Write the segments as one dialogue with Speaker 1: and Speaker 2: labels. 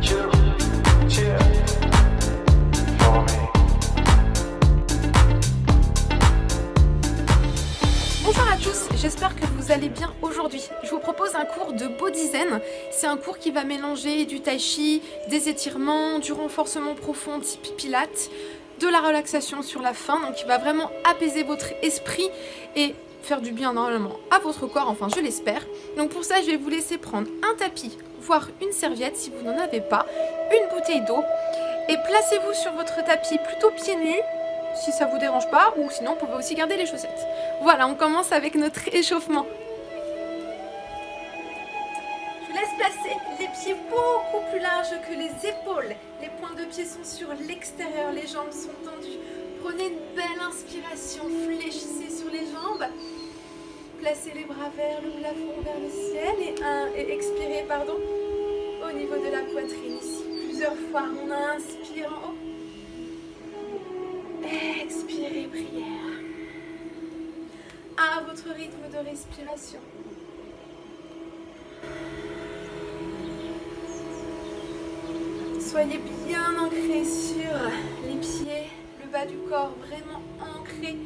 Speaker 1: Bonjour à tous, j'espère que vous allez bien aujourd'hui. Je vous propose un cours de Body Zen. C'est un cours qui va mélanger du tai chi, des étirements, du renforcement profond type pilates, de la relaxation sur la fin. Donc il va vraiment apaiser votre esprit et faire du bien normalement à votre corps, enfin je l'espère. Donc pour ça je vais vous laisser prendre un tapis, voire une serviette si vous n'en avez pas, une bouteille d'eau et placez-vous sur votre tapis plutôt pieds nus si ça vous dérange pas, ou sinon vous pouvez aussi garder les chaussettes. Voilà, on commence avec notre échauffement. Je vous laisse placer les pieds beaucoup plus larges que les épaules. Les points de pied sont sur l'extérieur, les jambes sont tendues. Prenez une belle inspiration, fléchissez sur les jambes. Placez les bras vers le plafond, vers le ciel et expirez, au niveau de la poitrine ici. Plusieurs fois, on inspire en haut. Expirez, prière. À votre rythme de respiration. Soyez bien ancrés sur les pieds, le bas du corps vraiment ancré.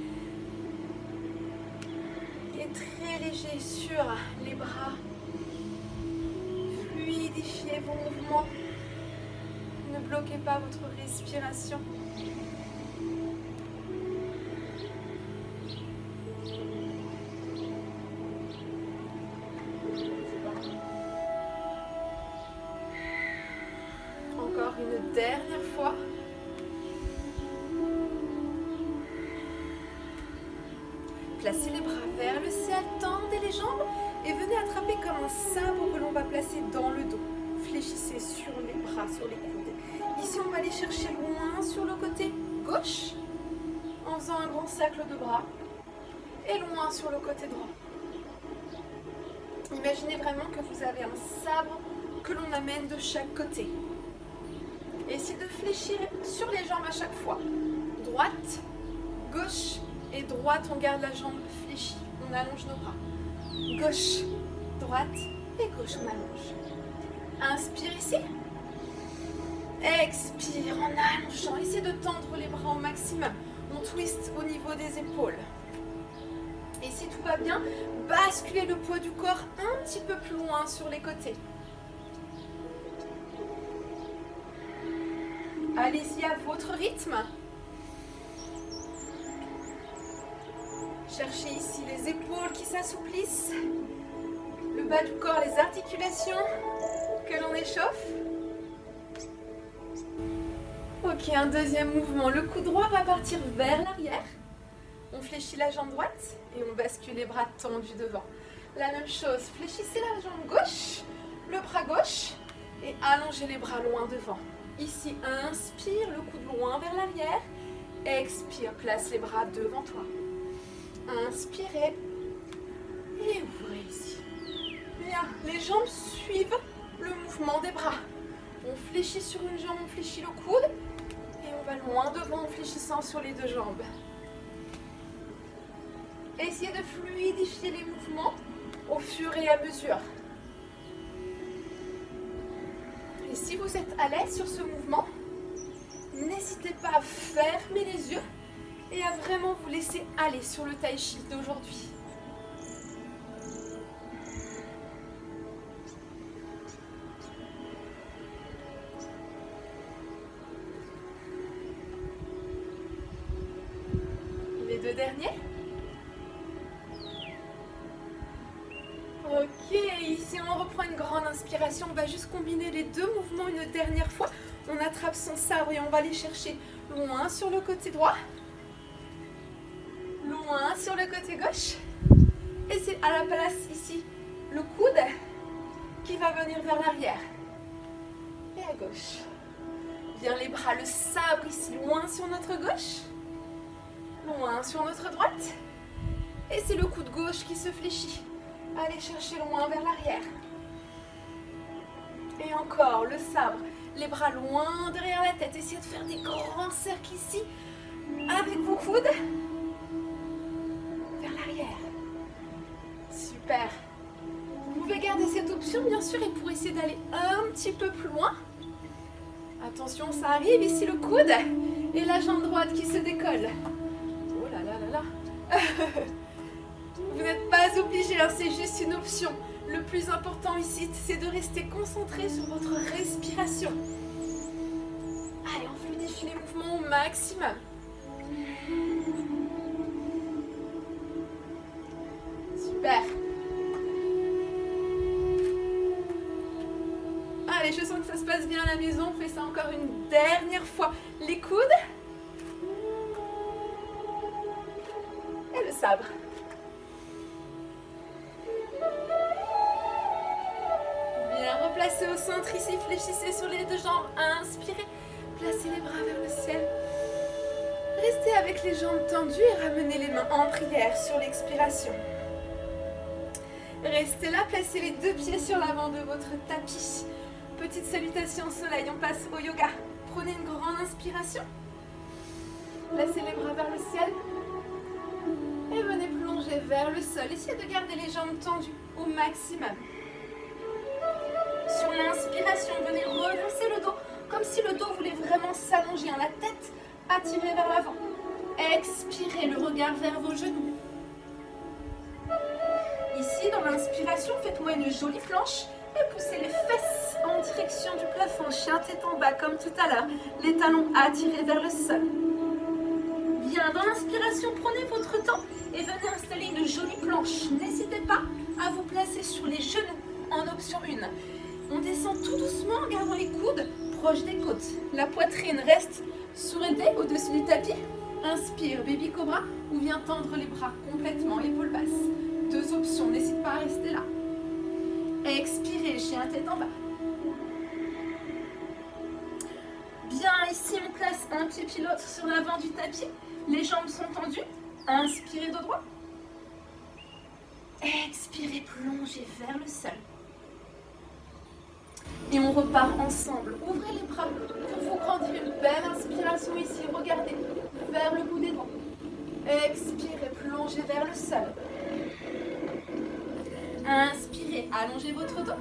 Speaker 1: Et très léger sur les bras. Fluidifiez vos mouvements. Ne bloquez pas votre respiration. Encore une dernière fois. Placez les bras vers le ciel, tendez les jambes et venez attraper comme un sabre que l'on va placer dans le dos. Fléchissez sur les bras, sur les coudes. Ici, on va aller chercher loin sur le côté gauche en faisant un grand cercle de bras et loin sur le côté droit. Imaginez vraiment que vous avez un sabre que l'on amène de chaque côté. Et essayez de fléchir sur les jambes à chaque fois. Droite, gauche et droite, on garde la jambe fléchie. On allonge nos bras. Gauche, droite et gauche, on allonge. Inspire ici. Expire en allongeant. Essayez de tendre les bras au maximum. On twist au niveau des épaules. Et si tout va bien, basculez le poids du corps un petit peu plus loin sur les côtés. Allez-y à votre rythme. Cherchez ici les épaules qui s'assouplissent, le bas du corps, les articulations que l'on échauffe. Ok, un deuxième mouvement. Le cou droit va partir vers l'arrière. On fléchit la jambe droite et on bascule les bras tendus devant. La même chose, fléchissez la jambe gauche, le bras gauche et allongez les bras loin devant. Ici, inspire, le coude loin vers l'arrière. Expire, place les bras devant toi. Inspirez et ouvrez ici. Bien, les jambes suivent le mouvement des bras. On fléchit sur une jambe, on fléchit le coude et on va loin devant en fléchissant sur les deux jambes. Essayez de fluidifier les mouvements au fur et à mesure. Et si vous êtes à l'aise sur ce mouvement, n'hésitez pas à fermer les yeux et à vraiment vous laisser aller sur le tai chi d'aujourd'hui. Les deux derniers. Ok, ici on reprend une grande inspiration, on va juste combiner les deux mouvements une dernière fois. On attrape son sabre et on va aller chercher loin sur le côté droit, loin sur le côté gauche. Et c'est à la place ici, le coude qui va venir vers l'arrière. Et à gauche. Bien les bras, le sabre ici, loin sur notre gauche, loin sur notre droite. Et c'est le coude gauche qui se fléchit. Allez chercher loin vers l'arrière. Et encore, le sabre, les bras loin derrière la tête. Essayez de faire des grands cercles ici, avec vos coudes, vers l'arrière. Super. Vous pouvez garder cette option, bien sûr, et pour essayer d'aller un petit peu plus loin, Attention, ça arrive, ici le coude et la jambe droite qui se décolle. Oh là là là là. Vous n'êtes pas obligé, hein, c'est juste une option. Le plus important ici, c'est de rester concentré sur votre respiration. Allez, on fluidifie les mouvements au maximum. Super. Allez, je sens que ça se passe bien à la maison. On fait ça encore une dernière fois. Les coudes. Et le sabre. Bien replacez au centre ici. Fléchissez sur les deux jambes. Inspirez. Placez les bras vers le ciel. Restez avec les jambes tendues et ramenez les mains en prière sur l'expiration. Restez là, placez les deux pieds sur l'avant de votre tapis. Petite salutation au soleil, on passe au yoga. Prenez une grande inspiration. Placez les bras vers le ciel. Et venez plonger vers le sol. Essayez de garder les jambes tendues au maximum. Sur l'inspiration, venez redresser le dos, comme si le dos voulait vraiment s'allonger. La tête attirée vers l'avant. Expirez, le regard vers vos genoux. Ici, dans l'inspiration, faites-moi une jolie planche et poussez les fesses en direction du plafond. Chien tête en bas, comme tout à l'heure. Les talons attirés vers le sol. Bien, dans l'inspiration, prenez votre temps et venez installer une jolie planche. N'hésitez pas à vous placer sur les genoux en option 1. On descend tout doucement en gardant les coudes proches des côtes. La poitrine reste soulevée au-dessus du tapis. Inspire, baby cobra, ou viens tendre les bras complètement, épaules basses. Deux options, n'hésite pas à rester là. Expirez, chien tête en bas. Bien, ici on place un pied pilote sur l'avant du tapis. Les jambes sont tendues. Inspirez dos droit. Expirez, plongez vers le sol. Et on repart ensemble. Ouvrez les bras pour vous grandir. Une belle inspiration ici. Regardez vers le bout des doigts. Expirez, plongez vers le sol. Inspirez, allongez votre dos.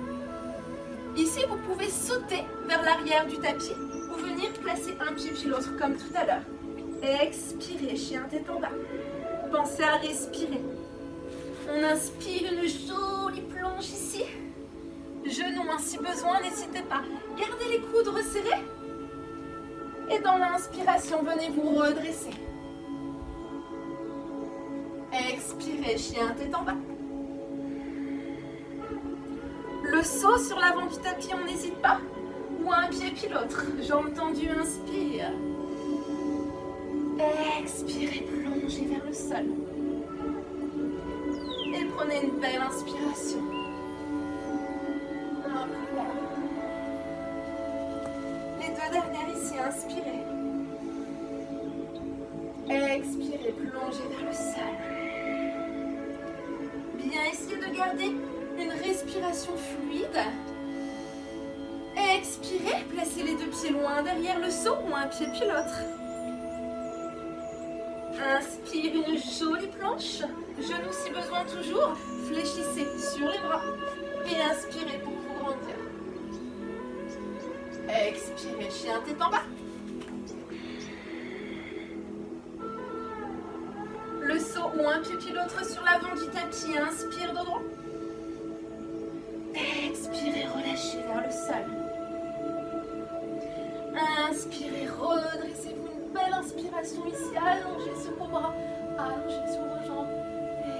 Speaker 1: Ici, vous pouvez sauter vers l'arrière du tapis ou venir placer un pied puis l'autre comme tout à l'heure. Expirez, chien tête en bas. Pensez à respirer. On inspire une jolie plonge ici. Genoux, si besoin, n'hésitez pas. Gardez les coudes resserrés. Et dans l'inspiration, venez vous redresser. Expirez, chien tête en bas. Le saut sur l'avant du tapis, on n'hésite pas. Ou un pied puis l'autre. Jambes tendues, inspire. Expirez, plongez vers le sol. Et prenez une belle inspiration. Les deux dernières ici, inspirez. Expirez, plongez vers le sol. Bien, essayez de garder une respiration fluide. Expirez, placez les deux pieds loin derrière le saut ou un pied puis l'autre. Inspire, une jolie planche. Genoux si besoin toujours. Fléchissez sur les bras. Et inspirez pour vous grandir. Expirez, chien tête en bas. Le saut ou un pied puis l'autre sur l'avant du tapis. Inspire dos droit. Expirez, relâchez vers le sol. Inspirez, redressez-vous. Une belle inspiration ici. Allongez sur vos bras. Allongez sur vos jambes.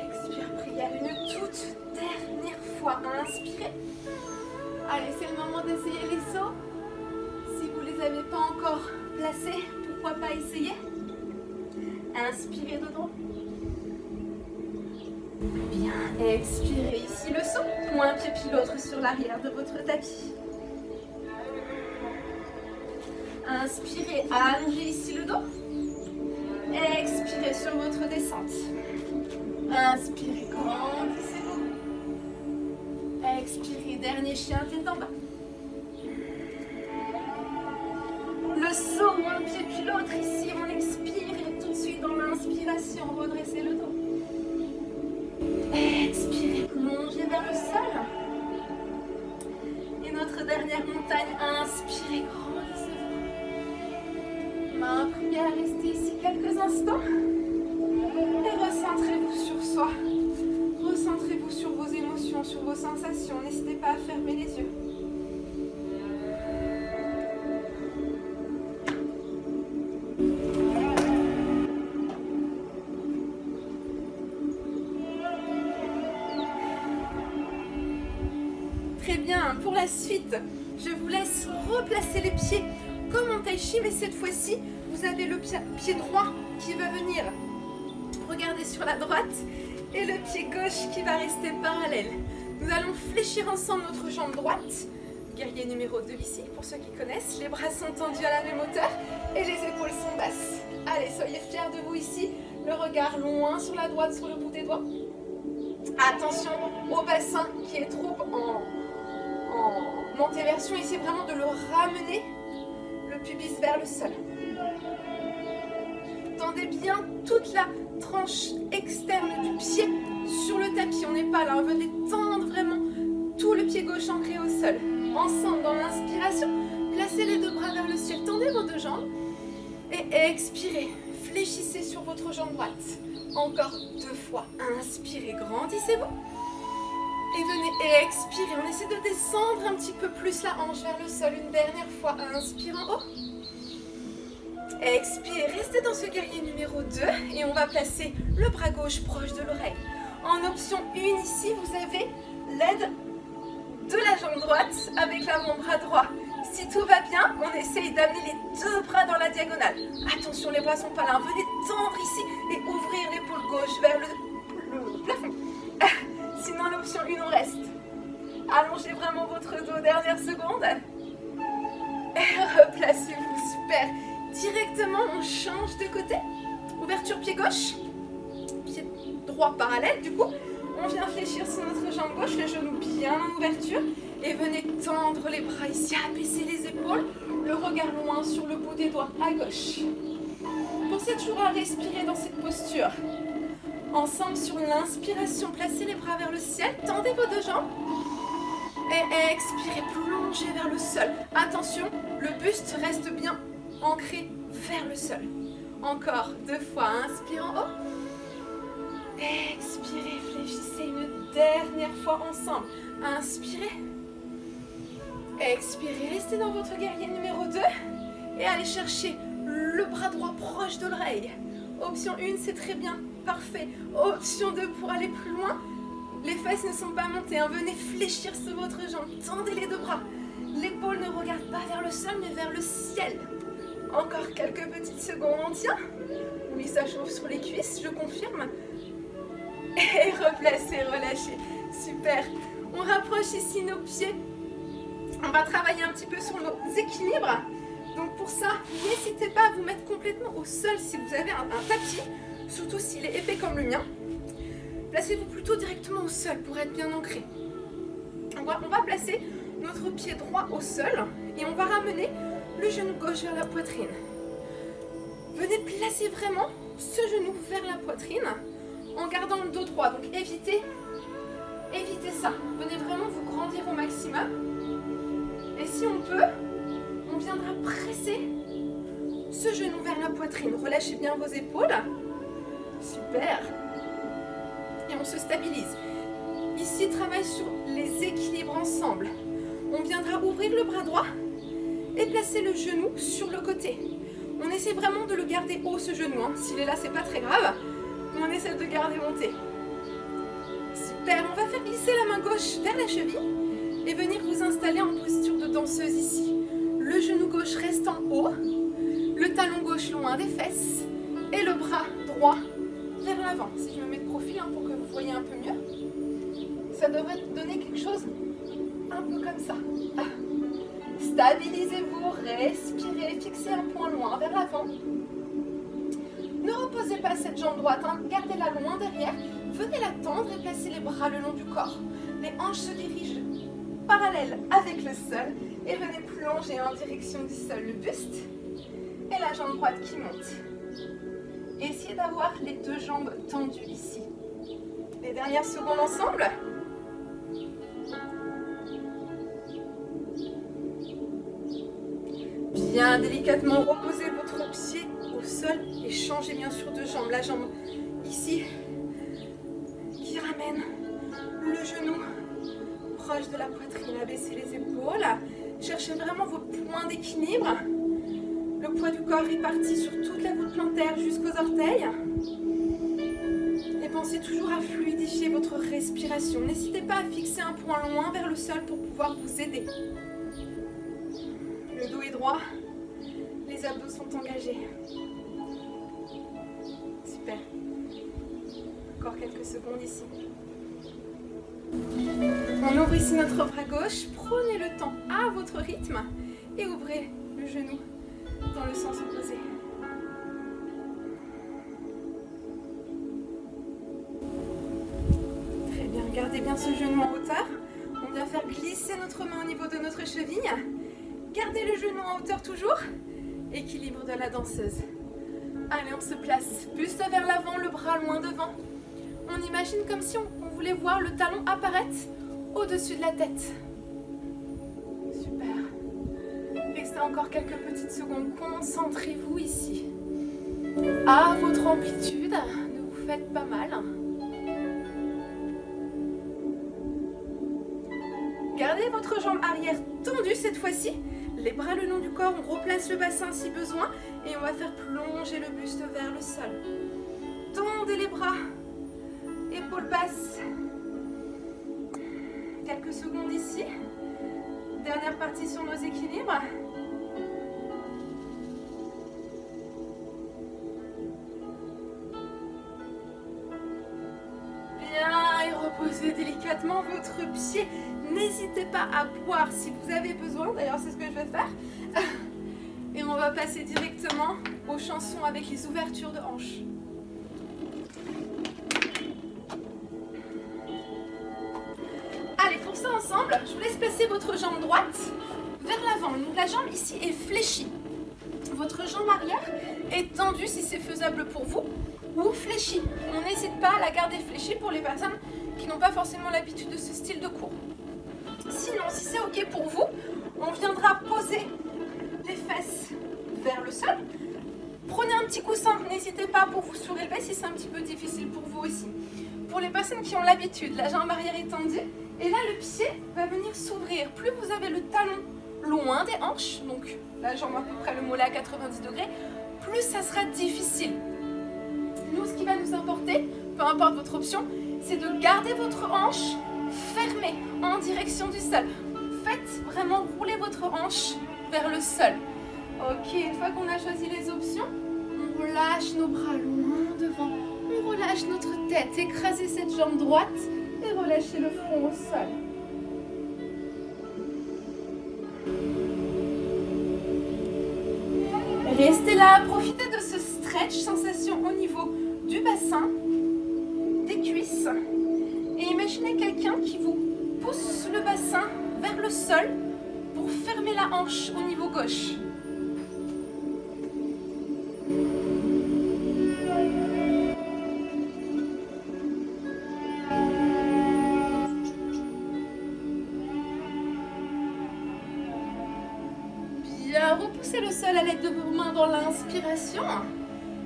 Speaker 1: Expire, prière. Une toute dernière fois. Inspirez. Allez, c'est le moment d'essayer les sauts. Si vous ne les avez pas encore placés, pourquoi pas essayer? Inspirez dos droit. Bien, expirez ici le saut, ou un pied puis l'autre sur l'arrière de votre tapis. Inspirez, allongez ici le dos. Expirez sur votre descente. Inspirez, grandissez-vous. Expirez, dernier chien tête en bas. Le saut ou un pied puis l'autre ici, on expire et tout de suite dans l'inspiration, redressez le dos. Expirez, plongez vers le sol. Et notre dernière montagne, inspirez, grandissez-vous. bien, priez à rester ici quelques instants. Et recentrez-vous sur soi. Recentrez-vous sur vos émotions, sur vos sensations. N'hésitez pas à fermer les yeux. Très bien, pour la suite, je vous laisse replacer les pieds comme en tai chi, mais cette fois-ci, vous avez le pied droit qui va venir regarder sur la droite et le pied gauche qui va rester parallèle. Nous allons fléchir ensemble notre jambe droite, guerrier numéro 2 ici, pour ceux qui connaissent. Les bras sont tendus à la même hauteur et les épaules sont basses. Allez, soyez fiers de vous ici, le regard loin sur la droite, sur le bout des doigts. Attention au bassin qui est trop en antéversion, essayez vraiment de le ramener, le pubis vers le sol. Tendez bien toute la tranche externe du pied sur le tapis, on n'est pas là, on veut détendre vraiment tout le pied gauche ancré au sol. Ensemble, dans l'inspiration, placez les deux bras vers le ciel, tendez vos deux jambes et expirez, fléchissez sur votre jambe droite. Encore 2 fois, inspirez, grandissez-vous. Et venez expirer, on essaie de descendre un petit peu plus la hanche vers le sol une dernière fois. Inspire en haut. Expire, restez dans ce guerrier numéro 2 et on va placer le bras gauche proche de l'oreille. En option 1 ici, vous avez l'aide de la jambe droite avec l'avant-bras droit. Si tout va bien, on essaye d'amener les deux bras dans la diagonale. Attention, les bras sont pas là. Venez tendre ici et ouvrir l'épaule gauche vers le plafond. Sinon, l'option 1, on reste. Allongez vraiment votre dos, dernière seconde. Et replacez-vous, super. Directement, on change de côté. Ouverture pied gauche. Pied droit parallèle, du coup. On vient fléchir sur notre jambe gauche, les genoux bien en ouverture. Et venez tendre les bras ici, abaisser les épaules. Le regard loin sur le bout des doigts à gauche. Pensez toujours à respirer dans cette posture. Ensemble sur l'inspiration, placez les bras vers le ciel, tendez vos deux jambes et expirez, plongez vers le sol. Attention, le buste reste bien ancré vers le sol. Encore 2 fois, inspire en haut. Expirez, fléchissez une dernière fois ensemble. Inspirez. Expirez, restez dans votre guerrier numéro 2 et allez chercher le bras droit proche de l'oreille. Option 1, c'est très bien, parfait. Option 2, pour aller plus loin, les fesses ne sont pas montées. Venez fléchir sur votre jambe, tendez les deux bras. L'épaule ne regarde pas vers le sol, mais vers le ciel. Encore quelques petites secondes, on tient. Oui, ça chauffe sur les cuisses, je confirme. Et replacez, relâchez. Super. On rapproche ici nos pieds. On va travailler un petit peu sur nos équilibres. Donc pour ça, n'hésitez pas à vous mettre complètement au sol si vous avez un tapis, surtout s'il est épais comme le mien. Placez-vous plutôt directement au sol pour être bien ancré. On va placer notre pied droit au sol et on va ramener le genou gauche vers la poitrine. Venez placer vraiment ce genou vers la poitrine en gardant le dos droit. Donc évitez ça. Venez vraiment vous grandir au maximum. Et si on peut, on viendra presser ce genou vers la poitrine. Relâchez bien vos épaules. Super. Et on se stabilise. Ici, travaille sur les équilibres ensemble. On viendra ouvrir le bras droit et placer le genou sur le côté. On essaie vraiment de le garder haut, ce genou. S'il est là, c'est pas très grave. Mais on essaie de garder monté. Super. On va faire glisser la main gauche vers la cheville et venir vous installer en posture de danseuse ici. Le genou gauche reste en haut, le talon gauche loin des fesses et le bras droit vers l'avant. Si je me mets de profil pour que vous voyez un peu mieux, ça devrait donner quelque chose un peu comme ça. Stabilisez-vous, respirez, fixez un point loin vers l'avant. Ne reposez pas cette jambe droite, gardez-la loin derrière. Venez la tendre et placez les bras le long du corps. Les hanches se dirigent parallèles avec le sol et venez plonger en direction du sol le buste et la jambe droite qui monte. Essayez d'avoir les deux jambes tendues ici. Les dernières secondes ensemble. Bien délicatement, reposez votre pied au sol et changez bien sûr de jambe. La jambe ici qui ramène le genou proche de la poitrine. Abaissez les épaules. Cherchez vraiment vos points d'équilibre. Le poids du corps réparti sur toute la voûte plantaire jusqu'aux orteils. Et pensez toujours à fluidifier votre respiration. N'hésitez pas à fixer un point loin vers le sol pour pouvoir vous aider. Le dos est droit. Les abdos sont engagés. Super. Encore quelques secondes ici. On ouvre ici notre bras gauche. Prenez le temps à votre rythme et ouvrez le genou dans le sens opposé. Très bien, gardez bien ce genou en hauteur. On vient faire glisser notre main au niveau de notre cheville. Gardez le genou en hauteur toujours. Équilibre de la danseuse. Allez, on se place. Buste vers l'avant, le bras loin devant. On imagine comme si on voulait voir le talon apparaître au-dessus de la tête. Super. Restez encore quelques petites secondes. Concentrez-vous ici. À votre amplitude, ne vous faites pas mal. Gardez votre jambe arrière tendue cette fois-ci. Les bras le long du corps, on replace le bassin si besoin. Et on va faire plonger le buste vers le sol. Tendez les bras. Épaules basses. Quelques secondes ici. Dernière partie sur nos équilibres. Bien, et reposez délicatement votre pied. N'hésitez pas à boire si vous avez besoin. D'ailleurs, c'est ce que je vais faire. Et on va passer directement aux chansons avec les ouvertures de hanches. Allez, pour ça ensemble, je vous laisse placer votre jambe droite vers l'avant. Donc la jambe ici est fléchie. Votre jambe arrière est tendue si c'est faisable pour vous, ou fléchie. On n'hésite pas à la garder fléchie pour les personnes qui n'ont pas forcément l'habitude de ce style de cours. Sinon, si c'est ok pour vous, on viendra poser les fesses vers le sol. Prenez un petit coussin, n'hésitez pas pour vous surélever si c'est un petit peu difficile pour vous aussi. Pour les personnes qui ont l'habitude, la jambe arrière est tendue et là le pied va venir s'ouvrir. Plus vous avez le talon loin des hanches, donc la jambe à peu près le mollet à 90 degrés, plus ça sera difficile. Nous, ce qui va nous importer, peu importe votre option, c'est de garder votre hanche fermée en direction du sol. Faites vraiment rouler votre hanche vers le sol. Ok, une fois qu'on a choisi les options, on relâche nos bras loin devant. On relâche notre tête, écrasez cette jambe droite et relâchez le front au sol. Restez là, profitez de ce stretch, sensation au niveau du bassin, des cuisses. Et imaginez quelqu'un qui vous pousse le bassin vers le sol pour fermer la hanche au niveau gauche. Bien, repoussez le sol à l'aide de vos mains dans l'inspiration.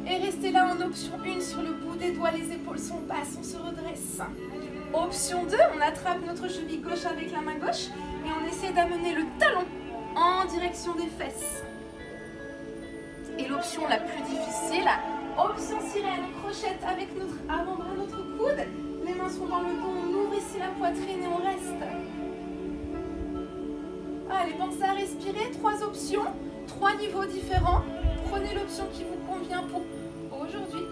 Speaker 1: Et restez là en option 1 sur le bout des doigts, les épaules sont basses, on se redresse. Option 2, on attrape notre cheville gauche avec la main gauche et on essaie d'amener le talon en direction des fesses. Et l'option la plus difficile, option sirène, crochette avec notre avant-bras, notre coude. Les mains sont dans le dos, on ouvre ici la poitrine et on reste. Allez, pensez à respirer, 3 options, 3 niveaux différents. Prenez l'option qui vous convient pour aujourd'hui.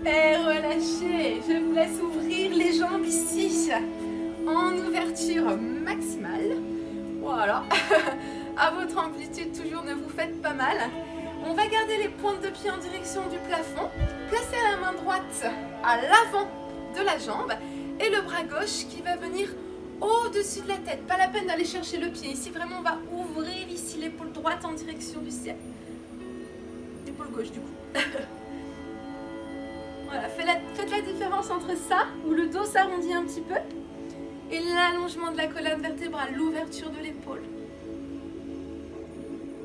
Speaker 1: Et relâchez. Je vous laisse ouvrir les jambes ici en ouverture maximale. Voilà. À votre amplitude, toujours ne vous faites pas mal. On va garder les pointes de pied en direction du plafond. Placez la main droite à l'avant de la jambe et le bras gauche qui va venir au-dessus de la tête. Pas la peine d'aller chercher le pied. Ici, vraiment, on va ouvrir ici l'épaule droite en direction du ciel. L'épaule gauche, du coup. Voilà, faites la différence entre ça, où le dos s'arrondit un petit peu, Et l'allongement de la colonne vertébrale, l'ouverture de l'épaule.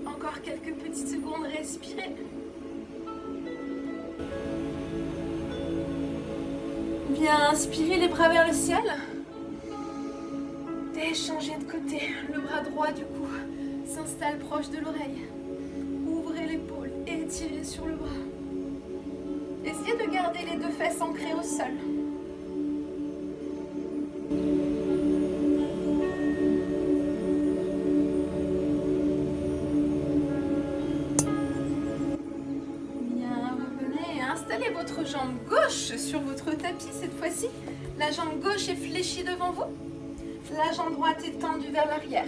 Speaker 1: Encore quelques petites secondes, respirez. Bien, inspirez les bras vers le ciel. Et changez de côté. Le bras droit du coup s'installe proche de l'oreille. Ouvrez l'épaule et étirez sur le bras. Essayez de garder les deux fesses ancrées au sol. Installez votre jambe gauche sur votre tapis cette fois-ci. La jambe gauche est fléchie devant vous. La jambe droite est tendue vers l'arrière.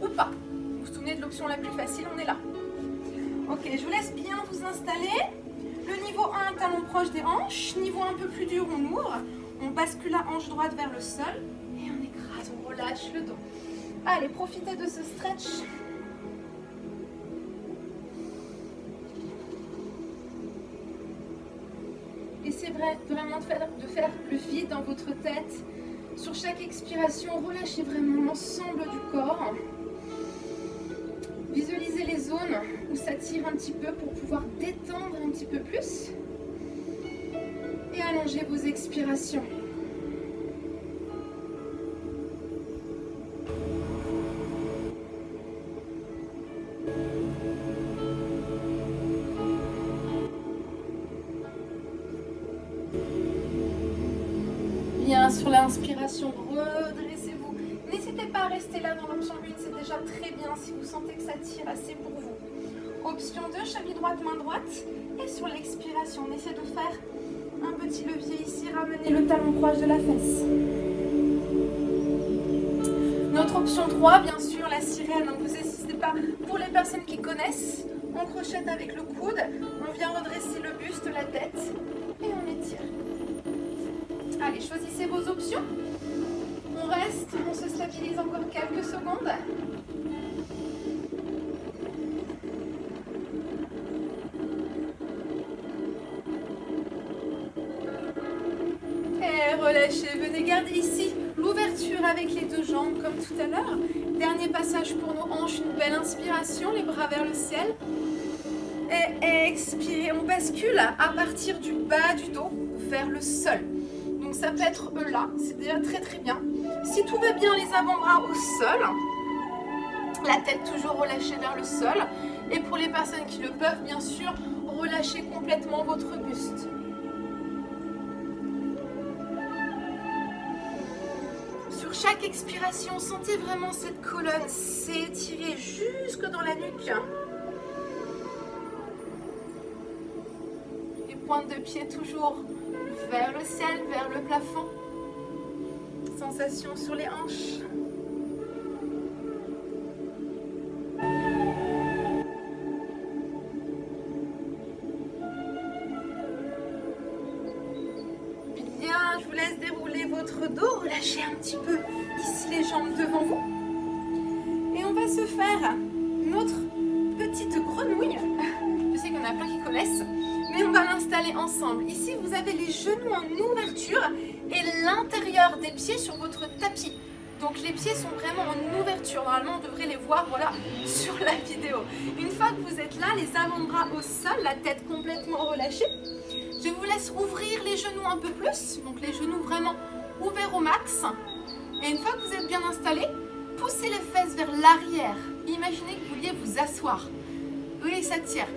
Speaker 1: Ou pas. Vous vous souvenez de l'option la plus facile, on est là. Ok, je vous laisse bien vous installer. Le niveau 1, talon proche des hanches. Niveau un peu plus dur, on ouvre. On bascule la hanche droite vers le sol. Et on écrase, on relâche le dos. Allez, profitez de ce stretch. Essayez vraiment de faire le vide dans votre tête. Sur chaque expiration, relâchez vraiment l'ensemble du corps. Visualisez les zones où ça tire un petit peu pour pouvoir détendre un petit peu plus. Et allongez vos expirations. Bien, sur l'inspiration, redressez-vous. N'hésitez pas à rester là dans l'option 1, c'est déjà très bien si vous sentez que ça tire assez pour vous. Option 2, cheville droite, main droite. Et sur l'expiration, on essaie de faire un petit levier ici, ramenez le talon proche de la fesse. Notre option 3, bien sûr, la sirène, ne vous hésitez pas. Pour les personnes qui connaissent, on crochette avec le coude, on vient redresser le buste, la tête, et on étire. Allez, choisissez vos options. On reste, on se stabilise encore quelques secondes. Et relâchez, venez garder ici l'ouverture avec les deux jambes comme tout à l'heure. Dernier passage pour nos hanches, une belle inspiration, les bras vers le ciel. Et expirez, on bascule à partir du bas du dos vers le sol. Donc ça peut être là, c'est déjà très très bien. Si tout va bien, les avant-bras au sol. La tête toujours relâchée vers le sol. Et pour les personnes qui le peuvent, bien sûr, relâchez complètement votre buste. Sur chaque expiration, sentez vraiment cette colonne s'étirer jusque dans la nuque. Et pointe de pied toujours vers le ciel, vers le plafond. Sensation sur les hanches. Bien, je vous laisse dérouler votre dos, relâchez un petit peu ici les jambes devant vous. Et on va se faire notre petite grenouille. Je sais qu'il y en a plein qui connaissent. Mais on va l'installer ensemble. Ici, vous avez les genoux en ouverture et l'intérieur des pieds sur votre tapis. Donc les pieds sont vraiment en ouverture. Normalement, on devrait les voir voilà, sur la vidéo. Une fois que vous êtes là, les avant-bras au sol, la tête complètement relâchée. Je vous laisse ouvrir les genoux un peu plus. Donc les genoux vraiment ouverts au max. Et une fois que vous êtes bien installé, poussez les fesses vers l'arrière. Imaginez que vous vouliez vous asseoir. Oui, ça tire.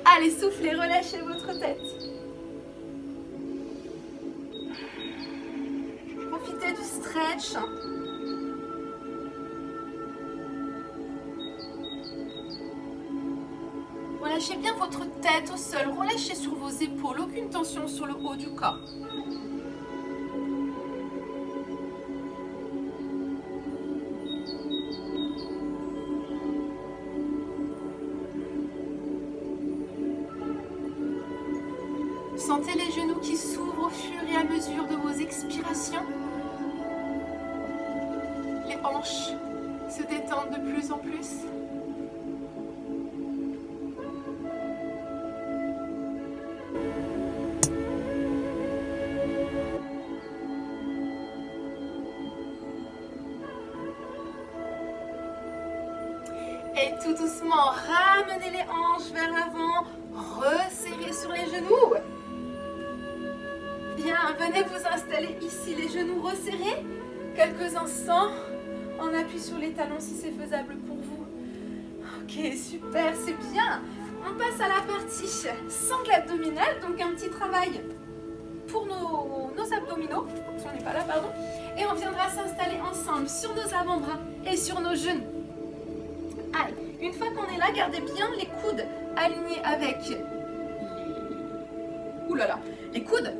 Speaker 1: Allez, soufflez, relâchez votre tête. Profitez du stretch. Relâchez bien votre tête au sol. Relâchez sur vos épaules. Aucune tension sur le haut du corps. Sentez les genoux qui s'ouvrent au fur et à mesure de vos expirations. Les hanches se détendent de plus en plus. Et tout doucement, ramenez les hanches vers l'avant, resserrez sur les genoux. Bien, venez vous installer ici, les genoux resserrés. Quelques instants, en appui sur les talons si c'est faisable pour vous. Ok, super, c'est bien. On passe à la partie sangle abdominale, donc un petit travail pour nos abdominaux, si on n'est pas là, pardon. Et on viendra s'installer ensemble sur nos avant-bras et sur nos genoux. Allez, une fois qu'on est là, gardez bien les coudes alignés avec les... Ouh là là, les coudes.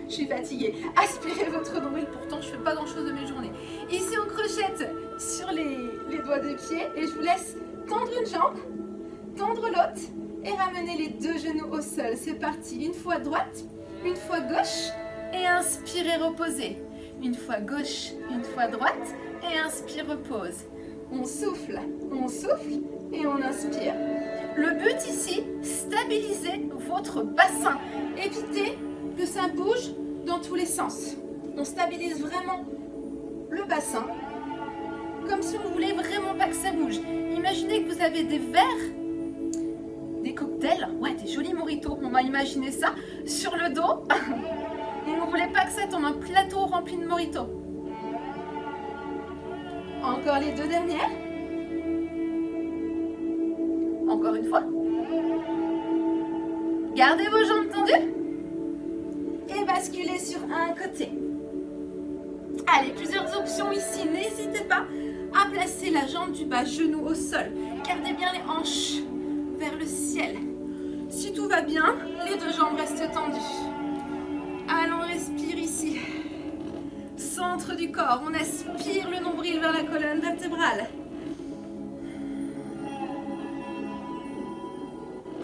Speaker 1: Je suis fatiguée. Aspirez votre nombril, pourtant je fais pas grand chose de mes journées. Ici on crochette sur les doigts des pieds et je vous laisse tendre une jambe, tendre l'autre et ramener les deux genoux au sol. C'est parti, une fois droite, une fois gauche et inspirez, reposez. Une fois gauche, une fois droite et inspire, repose. On souffle et on inspire. Le but ici, stabiliser votre bassin. Évitez que ça bouge dans tous les sens. On stabilise vraiment le bassin, comme si on voulait vraiment pas que ça bouge. Imaginez que vous avez des verres, des cocktails, ouais, des jolis mojitos, on va imaginer ça, sur le dos. Et on ne voulait pas que ça tombe, un plateau rempli de mojitos. Encore les deux dernières. Encore une fois. Gardez vos jambes tendues. Et basculez sur un côté. Allez, plusieurs options ici. N'hésitez pas à placer la jambe du bas, genou au sol. Gardez bien les hanches vers le ciel. Si tout va bien, les deux jambes restent tendues. Allons, respire ici. Centre du corps, on aspire le nombril vers la colonne vertébrale.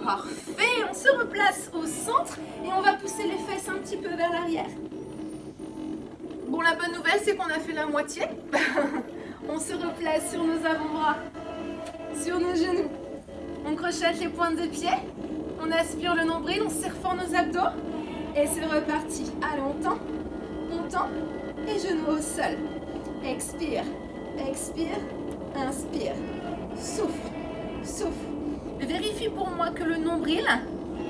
Speaker 1: Parfait, on se replace au centre et on va pousser les fesses un petit peu vers l'arrière. Bon, la bonne nouvelle, c'est qu'on a fait la moitié. On se replace sur nos avant-bras, sur nos genoux. On crochette les pointes de pied, on aspire le nombril, on serre fort nos abdos et c'est reparti. Allez, on tend et genoux au sol. Expire, expire, inspire. Souffle, souffle. Vérifie pour moi que le nombril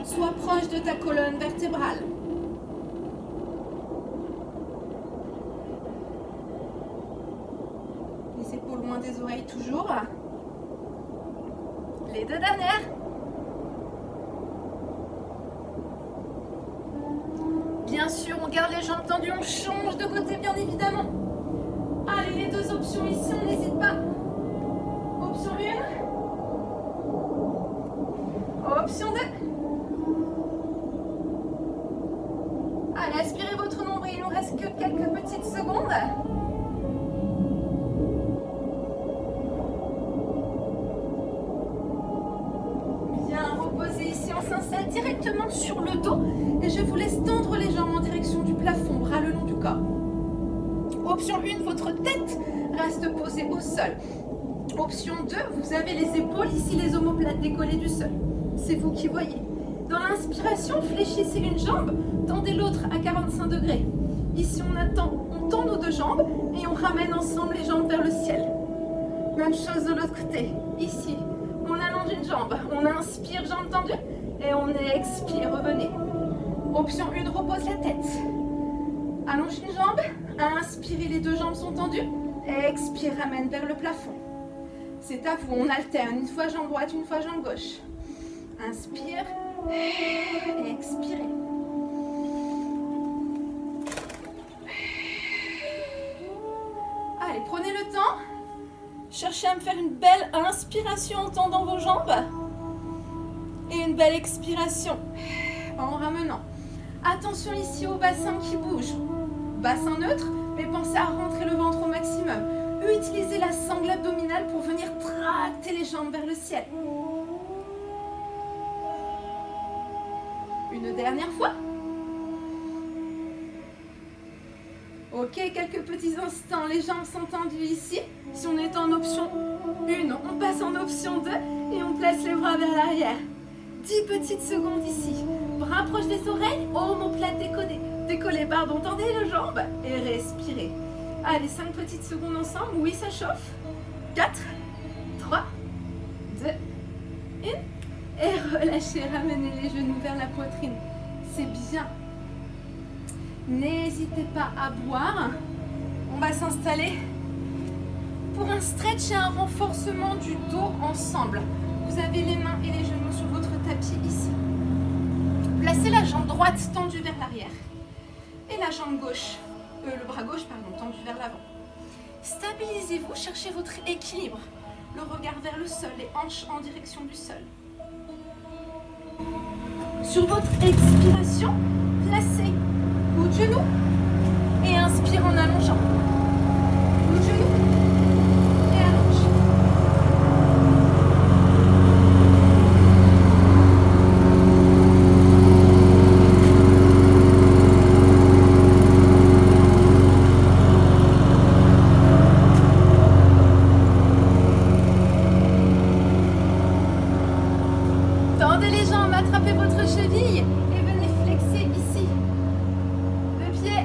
Speaker 1: soit proche de ta colonne vertébrale. Les épaules loin des oreilles toujours. Les deux dernières. Bien sûr, on garde les jambes tendues, on change de côté bien évidemment. Allez, les deux options ici, on n'hésite pas. Option 1. Option 2. Allez, aspirez votre nombril, il nous reste que quelques petites secondes. Bien, reposez ici, on s'installe directement sur le dos et je vous laisse tendre les jambes en direction du plafond, bras le long du corps. Option 1, votre tête reste posée au sol. Option 2, vous avez les épaules ici, les omoplates décollées du sol. C'est vous qui voyez. Dans l'inspiration, fléchissez une jambe, tendez l'autre à 45 degrés. Ici, on tend nos deux jambes et on ramène ensemble les jambes vers le ciel. Même chose de l'autre côté. Ici, on allonge une jambe, on inspire, jambe tendue, et on expire, revenez. Option 1, repose la tête. Allonge une jambe, inspirez, les deux jambes sont tendues, expire, ramène vers le plafond. C'est à vous, on alterne, une fois jambe droite, une fois jambe gauche. Inspire, expirez. Allez, prenez le temps. Cherchez à me faire une belle inspiration en tendant vos jambes. Et une belle expiration en ramenant. Attention ici au bassin qui bouge. Bassin neutre, mais pensez à rentrer le ventre au maximum. Utilisez la sangle abdominale pour venir tracter les jambes vers le ciel. Une dernière fois. Ok, quelques petits instants. Les jambes sont tendues ici. Si on est en option 1, on passe en option 2 et on place les bras vers l'arrière. 10 petites secondes ici. Bras proches des oreilles, omoplate décollée, pardon. Tendez les jambes et respirez. Allez, 5 petites secondes ensemble. Oui, ça chauffe. 4, 3, 2, 1. Et relâchez, ramenez les genoux vers la poitrine. C'est bien. N'hésitez pas à boire. On va s'installer pour un stretch et un renforcement du dos ensemble. Vous avez les mains et les genoux sur votre tapis ici. Placez la jambe droite tendue vers l'arrière et la jambe gauche, le bras gauche pardon, tendu vers l'avant. Stabilisez-vous, cherchez votre équilibre. Le regard vers le sol, les hanches en direction du sol. Sur votre expiration, placez bout de genou et inspire en allongeant. Bout de genou et allonge. Tendez les jambes, attrapez votre cheville et venez flexer ici. Le pied,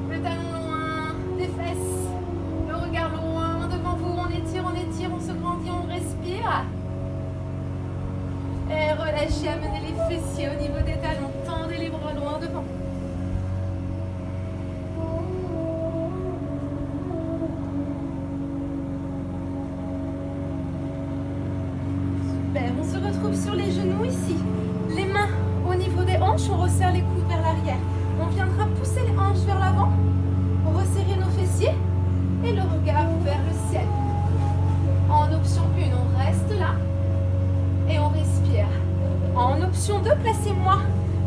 Speaker 1: le talon loin des fesses, le regard loin devant vous. On étire, on se grandit, on respire. Et relâchez, amenez les fessiers au niveau des talons. Tendez les bras loin devant. Super, on se retrouve sur les genoux ici. Les mains au niveau des hanches, on resserre les coudes vers l'arrière. On viendra pousser les hanches vers l'avant, resserrer nos fessiers et le regard vers le ciel. En option 1, on reste là et on respire. En option 2, placez-moi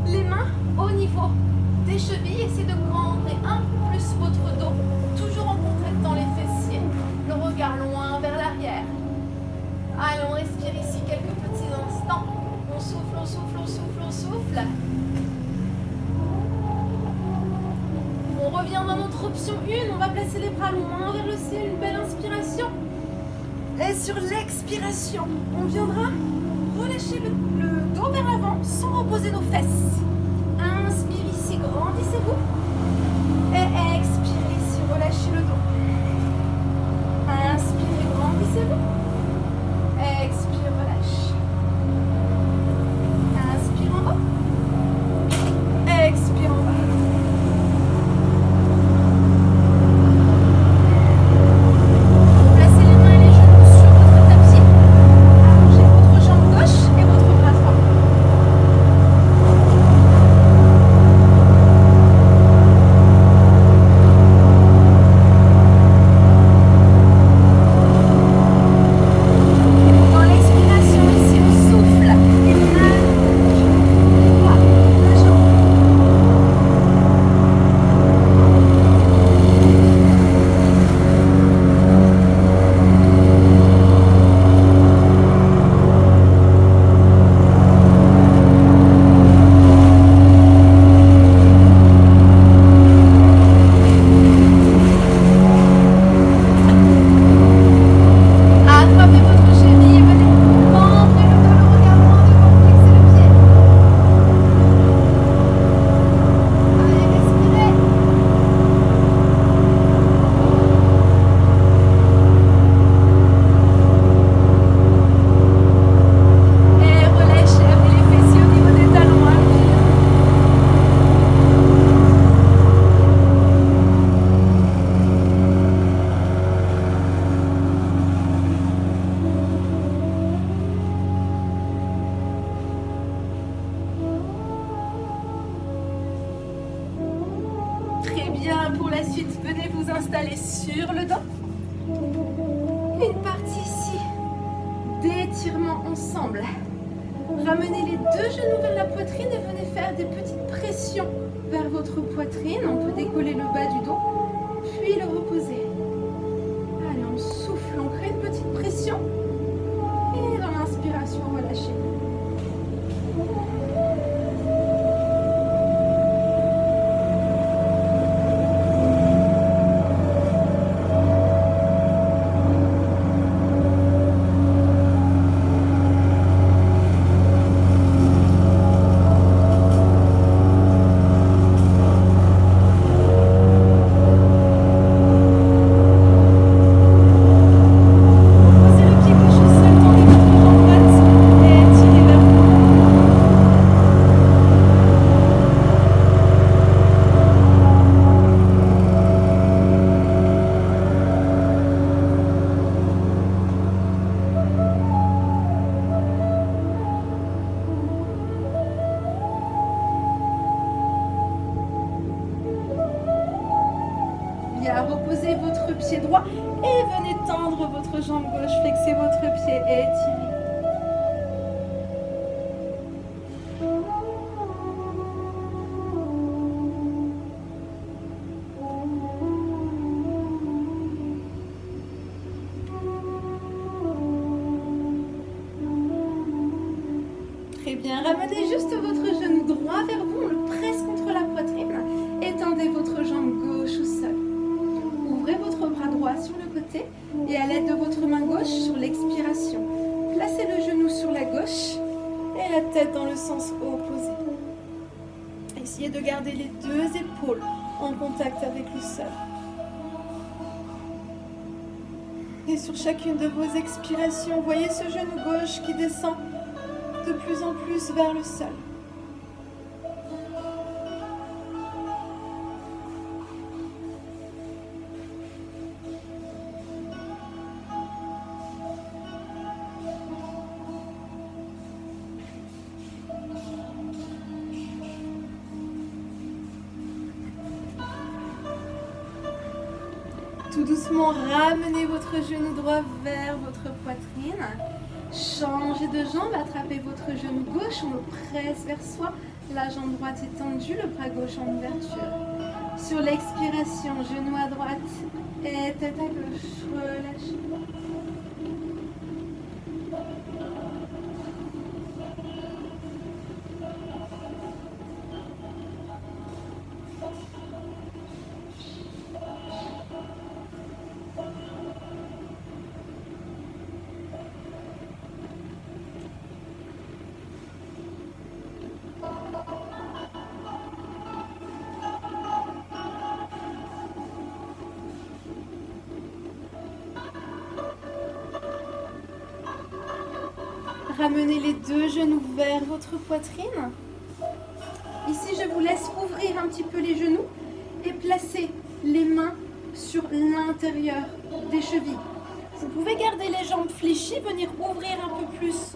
Speaker 1: les mains au niveau des chevilles. Essayez de grandir un peu plus votre dos, toujours en contractant les fessiers. Le regard loin vers l'arrière. Allez, on respire ici quelques petits instants. On souffle, on souffle, on souffle, on souffle. On revient dans notre option 1. On va placer les bras loin vers le ciel. Une belle inspiration. Et sur l'expiration, on viendra relâcher le dos vers l'avant sans reposer nos fesses. Inspire ici, grandissez-vous. Et expirez ici, relâchez le dos. Inspirez, grandissez-vous. Expire, relâche. Inspire en haut. Expire en bas. Placez les mains et les genoux sur votre tapis. Allongez votre jambe gauche et votre bras droit. Pour la suite, venez vous installer sur le dos. Une partie ici d'étirement ensemble. Ramenez les deux genoux vers la poitrine et venez faire des petites pressions vers votre poitrine. On peut décoller le bas du dos, puis le reposer. Allez, on souffle, on crée une petite pression. Et dans l'inspiration, relâchez. Posez le pied gauche au sol, tendez Bien, reposez votre pied droit et venez tendre votre jambe gauche, flexez votre pied et étirez. Très bien, ramenez juste votre genou droit vers vous, on le presse contre la poitrine. Étendez votre jambe gauche au sol. Ouvrez votre bras droit sur le côté et à l'aide de votre main gauche sur l'expiration, placez le genou sur la gauche et la tête dans le sens opposé. Essayez de garder les deux épaules en contact avec le sol. Et sur chacune de vos expirations, voyez ce genou gauche qui descend de plus en plus vers le sol. Tout doucement, ramenez votre genou droit vers votre poitrine. Changez de jambe, attrapez votre genou gauche, on le presse vers soi. La jambe droite est tendue, le bras gauche en ouverture. Sur l'expiration, genou à droite et tête à gauche. Relâchez. Ramenez les deux genoux vers votre poitrine. Ici, je vous laisse ouvrir un petit peu les genoux et placer les mains sur l'intérieur des chevilles. Vous pouvez garder les jambes fléchies, venir ouvrir un peu plus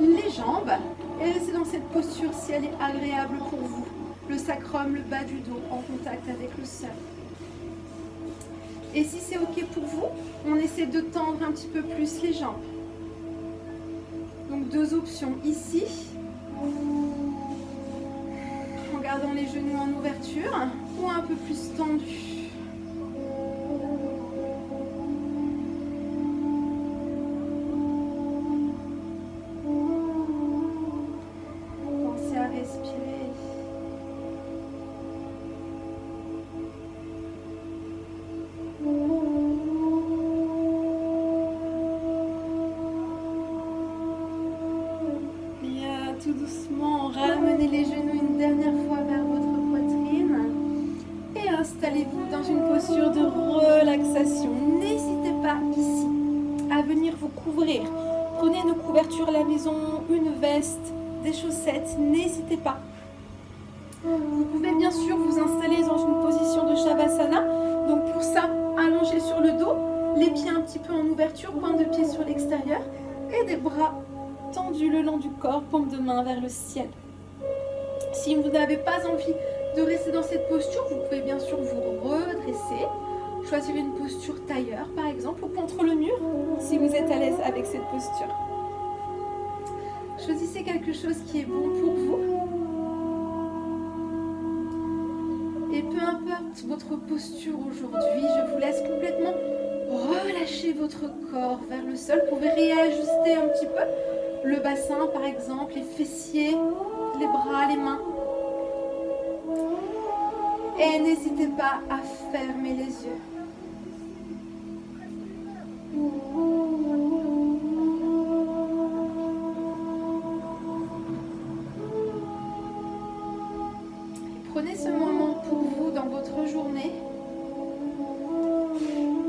Speaker 1: les jambes et rester dans cette posture si elle est agréable pour vous. Le sacrum, le bas du dos en contact avec le sol. Et si c'est OK pour vous, on essaie de tendre un petit peu plus les jambes. Donc deux options ici, en gardant les genoux en ouverture ou un peu plus tendus. Pensez à respirer. Tout doucement, ramenez les genoux une dernière fois vers votre poitrine et installez-vous dans une posture de relaxation. N'hésitez pas ici à venir vous couvrir. Prenez une couverture à la maison, une veste, des chaussettes, n'hésitez pas. Vous pouvez bien sûr vous installer dans une position de Shavasana. Donc pour ça, allongez sur le dos, les pieds un petit peu en ouverture, pointe de pied sur l'extérieur et des bras tendu le long du corps, paume de main vers le ciel. Si vous n'avez pas envie de rester dans cette posture, vous pouvez bien sûr vous redresser, choisir une posture tailleur par exemple, ou contre le mur, si vous êtes à l'aise avec cette posture. Choisissez quelque chose qui est bon pour vous. Et peu importe votre posture aujourd'hui, je vous laisse complètement relâcher votre corps vers le sol. Vous pouvez réajuster un petit peu le bassin par exemple, les fessiers, les bras, les mains. Et n'hésitez pas à fermer les yeux. Prenez ce moment pour vous dans votre journée,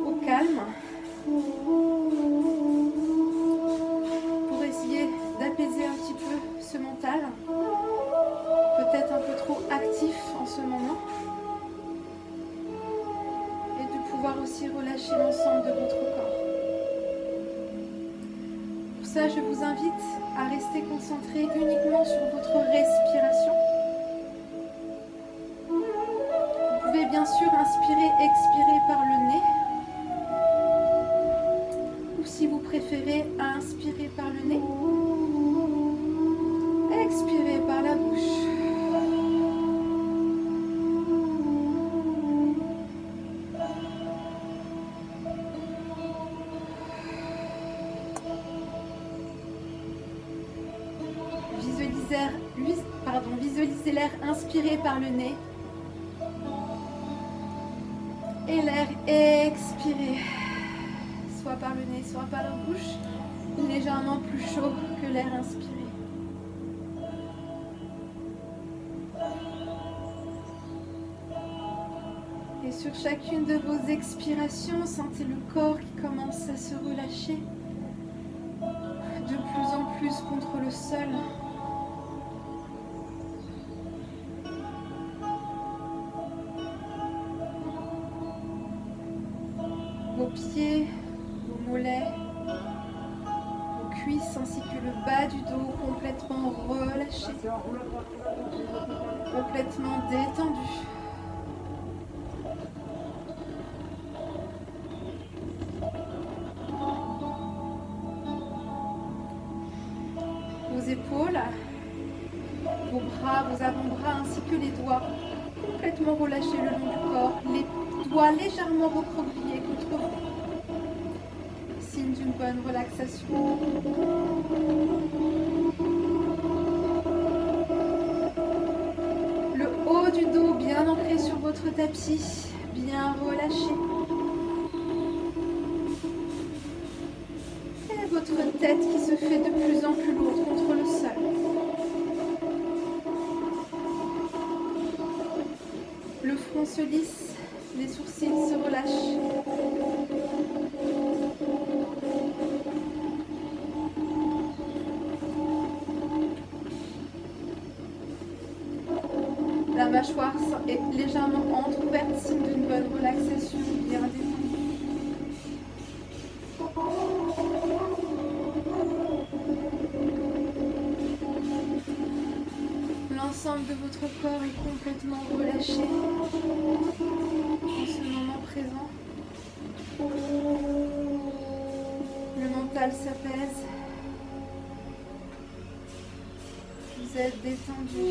Speaker 1: au calme. D'apaiser un petit peu ce mental, peut-être un peu trop actif en ce moment, et de pouvoir aussi relâcher l'ensemble de votre corps. Pour ça, je vous invite à rester concentré uniquement sur votre respiration. Vous pouvez bien sûr inspirer, expirer Inspirez par le nez. Expirez par la bouche. Visualisez l'air inspiré par le nez et l'air expiré, soit par le nez, soit par la bouche, légèrement plus chaud que l'air inspiré. Et sur chacune de vos expirations, sentez le corps qui commence à se relâcher de plus en plus contre le sol. Vos pieds, vos mollets, vos cuisses ainsi que le bas du dos complètement relâchés, complètement détendus. Vos épaules, vos bras, vos avant-bras ainsi que les doigts complètement relâchés le long du corps, les doigts légèrement recroquevillés contre vous. Signe d'une bonne relaxation. Le haut du dos bien ancré sur votre tapis, bien relâché. Et votre tête qui se fait de plus en plus lourde contre le sol. Le front se lisse, les sourcils se relâchent. La mâchoire est légèrement entrouverte, signe d'une bonne relaxation, bien détendue. L'ensemble de votre corps est complètement relâché en ce moment présent. Le mental s'apaise. Vous êtes détendu.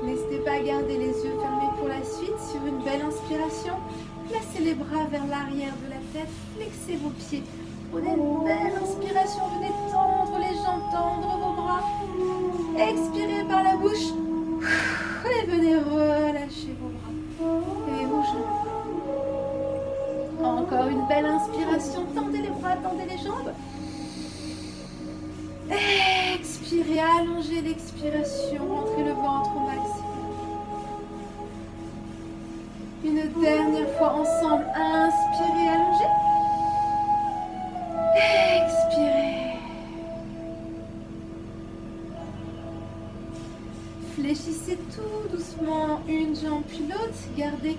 Speaker 1: N'hésitez pas à garder les yeux fermés pour la suite. Sur une belle inspiration, placez les bras vers l'arrière de la tête, flexez vos pieds. Prenez une belle inspiration, venez tendre les jambes, tendre vos bras. Expirez par la bouche et venez relâcher vos bras et vos jambes. Encore une belle inspiration, tendez les bras, tendez les jambes. Expirez, allongez l'expiration, rentrez le ventre au maximum. Une dernière fois ensemble, inspirez, allongez. Expirez. Fléchissez tout doucement une jambe puis l'autre, gardez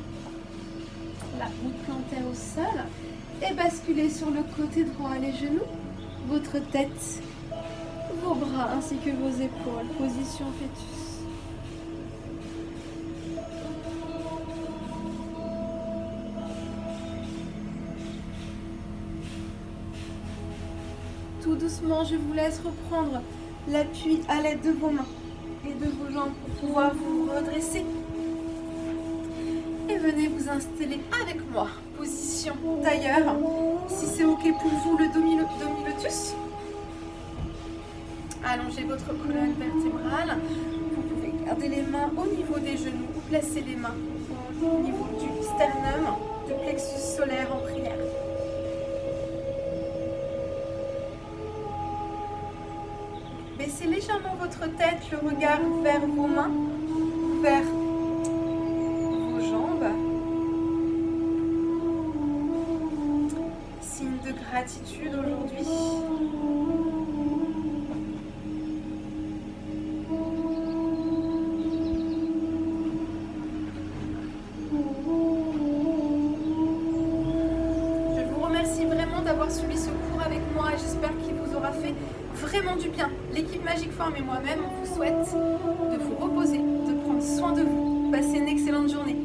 Speaker 1: la roue plantaire au sol et basculez sur le côté droit, les genoux, votre tête, vos bras ainsi que vos épaules, position fœtus. Tout doucement, je vous laisse reprendre l'appui à l'aide de vos mains et de vos jambes pour pouvoir vous redresser. Et venez vous installer avec moi, position tailleur. Si c'est ok pour vous, le demi-lotus. Allongez votre colonne vertébrale. Vous pouvez garder les mains au niveau des genoux ou placer les mains au niveau du sternum, du plexus solaire en prière. Baissez légèrement votre tête, le regard vers vos mains, vers vos jambes. Signe de gratitude aujourd'hui. d'avoir suivi ce cours avec moi et j'espère qu'il vous aura fait vraiment du bien. L'équipe Magic Form et moi-même, on vous souhaite de vous reposer, de prendre soin de vous. Passez une excellente journée.